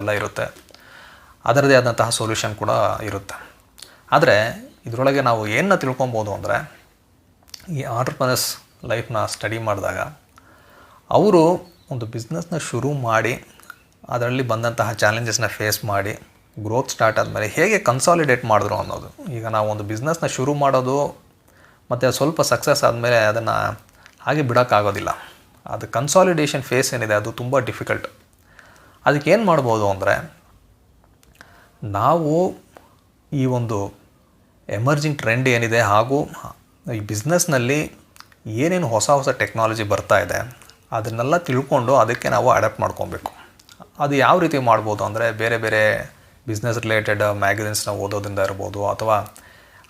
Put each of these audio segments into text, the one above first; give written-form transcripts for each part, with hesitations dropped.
ಎಲ್ಲ ಇರುತ್ತೆ. ಅದರದೇ ಆದಂತಹ ಸೊಲ್ಯೂಷನ್ ಕೂಡ ಇರುತ್ತೆ. ಆದರೆ ಇದರೊಳಗೆ ನಾವು ಏನನ್ನ ತಿಳ್ಕೊಬೋದು ಅಂದರೆ, ಈ ಆಂಟ್ರಪ್ರನರ್ಸ್ ಲೈಫ್ನ ಸ್ಟಡಿ ಮಾಡಿದಾಗ ಅವರು ಒಂದು ಬಿಸ್ನೆಸ್ನ ಶುರು ಮಾಡಿ ಅದರಲ್ಲಿ ಬಂದಂತಹ ಚಾಲೆಂಜಸ್ನ ಫೇಸ್ ಮಾಡಿ ಗ್ರೋತ್ ಸ್ಟಾರ್ಟ್ ಆದಮೇಲೆ ಹೇಗೆ ಕನ್ಸಾಲಿಡೇಟ್ ಮಾಡಿದ್ರು ಅನ್ನೋದು. ಈಗ ನಾವು ಒಂದು ಬಿಸ್ನೆಸ್ನ ಶುರು ಮಾಡೋದು ಮತ್ತು ಸ್ವಲ್ಪ ಸಕ್ಸಸ್ ಆದಮೇಲೆ ಅದನ್ನು ಹಾಗೆ ಬಿಡೋಕ್ಕಾಗೋದಿಲ್ಲ. ಅದು ಕನ್ಸಾಲಿಡೇಷನ್ ಫೇಸ್ ಏನಿದೆ ಅದು ತುಂಬ ಡಿಫಿಕಲ್ಟ್. ಅದಕ್ಕೇನು ಮಾಡ್ಬೋದು ಅಂದರೆ, ನಾವು ಈ ಒಂದು ಎಮರ್ಜಿಂಗ್ ಟ್ರೆಂಡ್ ಏನಿದೆ ಹಾಗೂ ಈ ಬಿಸ್ನೆಸ್ನಲ್ಲಿ ಏನೇನು ಹೊಸ ಹೊಸ ಟೆಕ್ನಾಲಜಿ ಬರ್ತಾ ಇದೆ ಅದನ್ನೆಲ್ಲ ತಿಳ್ಕೊಂಡು ಅದಕ್ಕೆ ನಾವು ಅಡಾಪ್ಟ್ ಮಾಡ್ಕೊಬೇಕು. ಅದು ಯಾವ ರೀತಿ ಮಾಡ್ಬೋದು ಅಂದರೆ, ಬೇರೆ ಬೇರೆ ಬಿಸ್ನೆಸ್ ರಿಲೇಟೆಡ್ ಮ್ಯಾಗಝಿನ್ಸ್ನ ಓದೋದ್ರಿಂದ ಇರ್ಬೋದು, ಅಥವಾ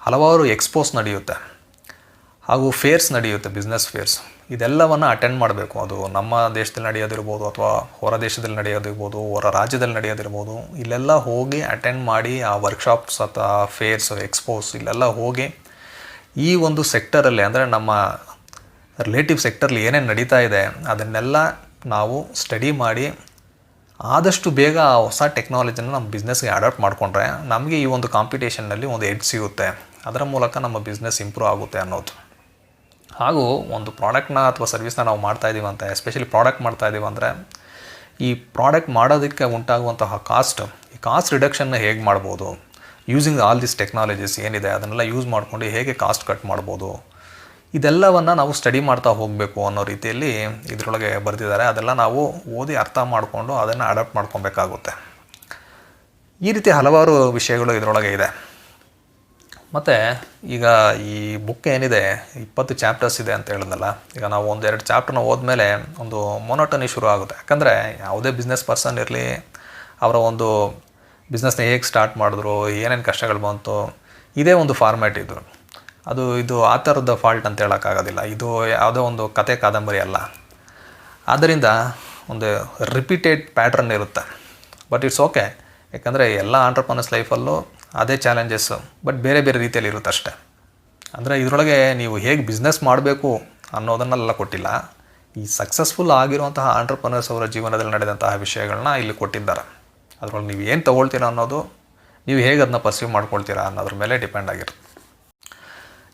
ಹಲವಾರು ಎಕ್ಸ್ಪೋಸ್ ನಡೆಯುತ್ತೆ ಹಾಗೂ ಫೇರ್ಸ್ ನಡೆಯುತ್ತೆ, ಬಿಸ್ನೆಸ್ ಫೇರ್ಸ್. ಇದೆಲ್ಲವನ್ನು ಅಟೆಂಡ್ ಮಾಡಬೇಕು. ಅದು ನಮ್ಮ ದೇಶದಲ್ಲಿ ನಡೆಯೋದಿರ್ಬೋದು, ಅಥವಾ ಹೊರ ದೇಶದಲ್ಲಿ ನಡೆಯೋದಿರ್ಬೋದು, ಹೊರ ರಾಜ್ಯದಲ್ಲಿ ನಡೆಯೋದಿರ್ಬೋದು. ಇಲ್ಲೆಲ್ಲ ಹೋಗಿ ಅಟೆಂಡ್ ಮಾಡಿ ಆ ವರ್ಕ್ಶಾಪ್ಸ್ ಅಥವಾ ಫೇರ್ಸ್, ಎಕ್ಸ್ಪೋಸ್ ಇಲ್ಲೆಲ್ಲ ಹೋಗಿ ಈ ಒಂದು ಸೆಕ್ಟರಲ್ಲಿ, ಅಂದರೆ ನಮ್ಮ ರಿಲೇಟಿವ್ ಸೆಕ್ಟರ್ಲಿ ಏನೇನು ನಡೀತಾ ಇದೆ ಅದನ್ನೆಲ್ಲ ನಾವು ಸ್ಟಡಿ ಮಾಡಿ ಆದಷ್ಟು ಬೇಗ ಆ ಹೊಸ ಟೆಕ್ನಾಲಜಿನ ನಮ್ಮ ಬಿಸ್ನೆಸ್ಗೆ ಅಡಾಪ್ಟ್ ಮಾಡಿಕೊಂಡ್ರೆ ನಮಗೆ ಈ ಒಂದು ಕಾಂಪಿಟೇಷನ್ನಲ್ಲಿ ಒಂದು ಎಡ್ಜ್ ಸಿಗುತ್ತೆ. ಅದರ ಮೂಲಕ ನಮ್ಮ ಬಿಸ್ನೆಸ್ ಇಂಪ್ರೂವ್ ಆಗುತ್ತೆ ಅನ್ನೋದು. ಹಾಗೂ ಒಂದು ಪ್ರಾಡಕ್ಟ್ನ ಅಥವಾ ಸರ್ವಿಸ್ನ ನಾವು ಮಾಡ್ತಾಯಿದ್ದೀವಿ ಅಂತ, ಎಸ್ಪೆಷಲಿ ಪ್ರಾಡಕ್ಟ್ ಮಾಡ್ತಾಯಿದ್ದೀವಿ ಅಂದರೆ, ಈ ಪ್ರಾಡಕ್ಟ್ ಮಾಡೋದಕ್ಕೆ ಉಂಟಾಗುವಂತಹ ಈ ಕಾಸ್ಟ್ ರಿಡಕ್ಷನ್ನ ಹೇಗೆ ಮಾಡ್ಬೋದು, ಯೂಸಿಂಗ್ ಆಲ್ ದಿಸ್ ಟೆಕ್ನಾಲಜೀಸ್ ಏನಿದೆ ಅದನ್ನೆಲ್ಲ ಯೂಸ್ ಮಾಡ್ಕೊಂಡು ಹೇಗೆ ಕಾಸ್ಟ್ ಕಟ್ ಮಾಡ್ಬೋದು, ಇದೆಲ್ಲವನ್ನು ನಾವು ಸ್ಟಡಿ ಮಾಡ್ತಾ ಹೋಗಬೇಕು ಅನ್ನೋ ರೀತಿಯಲ್ಲಿ ಇದರೊಳಗೆ ಬರೆದಿದ್ದಾರೆ. ಅದೆಲ್ಲ ನಾವು ಓದಿ ಅರ್ಥ ಮಾಡಿಕೊಂಡು ಅದನ್ನು ಅಡಾಪ್ಟ್ ಮಾಡ್ಕೊಬೇಕಾಗುತ್ತೆ. ಈ ರೀತಿ ಹಲವಾರು ವಿಷಯಗಳು ಇದರೊಳಗೆ ಇದೆ. ಮತ್ತು ಈಗ ಈ ಬುಕ್ ಏನಿದೆ 20 ಚಾಪ್ಟರ್ಸ್ ಇದೆ ಅಂತ ಹೇಳಿದ್ನಲ್ಲ, ಈಗ ನಾವು 1-2 ಚಾಪ್ಟರ್ನ ಓದ್ಮೇಲೆ ಒಂದು ಮೊನೋಟನಿ ಶುರು ಆಗುತ್ತೆ. ಯಾಕಂದರೆ ಯಾವುದೇ ಬಿಸ್ನೆಸ್ ಪರ್ಸನ್ ಇರಲಿ, ಅವರ ಒಂದು ಬಿಸ್ನೆಸ್ನ ಹೇಗೆ ಸ್ಟಾರ್ಟ್ ಮಾಡಿದ್ರು, ಏನೇನು ಕಷ್ಟಗಳು ಬಂತು, ಇದೇ ಒಂದು ಫಾರ್ಮ್ಯಾಟ್ ಇದು. ಇದು ಆ ಥರದ ಫಾಲ್ಟ್ ಅಂತ ಹೇಳೋಕ್ಕಾಗೋದಿಲ್ಲ. ಇದು ಯಾವುದೋ ಒಂದು ಕತೆ ಕಾದಂಬರಿ ಅಲ್ಲ. ಆದ್ದರಿಂದ ಒಂದು ರಿಪೀಟೆಡ್ ಪ್ಯಾಟ್ರನ್ ಇರುತ್ತೆ. But it's okay. ಯಾಕಂದರೆ ಎಲ್ಲ ಆಂಟ್ರಪ್ರನರ್ಸ್ ಲೈಫಲ್ಲೂ ಅದೇ ಚಾಲೆಂಜಸ್ಸು, ಬಟ್ ಬೇರೆ ಬೇರೆ ರೀತಿಯಲ್ಲಿ ಇರುತ್ತೆ ಅಷ್ಟೇ. ಅಂದರೆ ಇದರೊಳಗೆ ನೀವು ಹೇಗೆ ಬಿಸ್ನೆಸ್ ಮಾಡಬೇಕು ಅನ್ನೋದನ್ನೆಲ್ಲ ಕೊಟ್ಟಿಲ್ಲ. ಈ ಸಕ್ಸಸ್ಫುಲ್ ಆಗಿರುವಂತಹ ಆಂಟ್ರಪ್ರನರ್ಸ್ ಅವರ ಜೀವನದಲ್ಲಿ ನಡೆದಂತಹ ವಿಷಯಗಳನ್ನ ಇಲ್ಲಿ ಕೊಟ್ಟಿದ್ದಾರೆ. ಅದರೊಳಗೆ ನೀವು ಏನು ತೊಗೊಳ್ತೀರಾ ಅನ್ನೋದು, ನೀವು ಹೇಗೆ ಅದನ್ನ ಪರ್ಸೀವ್ ಮಾಡ್ಕೊಳ್ತೀರಾ ಅನ್ನೋದ್ರ ಮೇಲೆ ಡಿಪೆಂಡ್ ಆಗಿರುತ್ತೆ.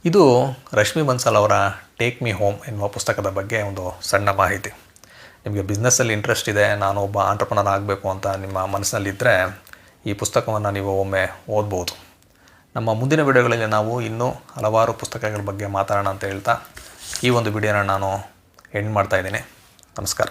ಇದು ರಶ್ಮಿ ಬನ್ಸಲ್ ಅವರ ಟೇಕ್ ಮೀ ಹೋಮ್ ಎನ್ನುವ ಪುಸ್ತಕದ ಬಗ್ಗೆ ಒಂದು ಸಣ್ಣ ಮಾಹಿತಿ. ನಿಮಗೆ ಬಿಸ್ನೆಸ್ಸಲ್ಲಿ ಇಂಟ್ರೆಸ್ಟ್ ಇದೆ, ನಾನು ಒಬ್ಬ ಆಂಟ್ರಪ್ರನರ್ ಆಗಬೇಕು ಅಂತ ನಿಮ್ಮ ಮನಸ್ಸಿನಲ್ಲಿದ್ದರೆ ಈ ಪುಸ್ತಕವನ್ನು ನೀವು ಒಮ್ಮೆ ಓದ್ಬೋದು. ನಮ್ಮ ಮುಂದಿನ ವಿಡಿಯೋಗಳಲ್ಲಿ ನಾವು ಇನ್ನೂ ಹಲವಾರು ಪುಸ್ತಕಗಳ ಬಗ್ಗೆ ಮಾತಾಡೋಣ ಅಂತ ಹೇಳ್ತಾ ಈ ಒಂದು ವಿಡಿಯೋನ ನಾನು ಎಂಡ್ ಮಾಡ್ತಾಯಿದ್ದೀನಿ. ನಮಸ್ಕಾರ.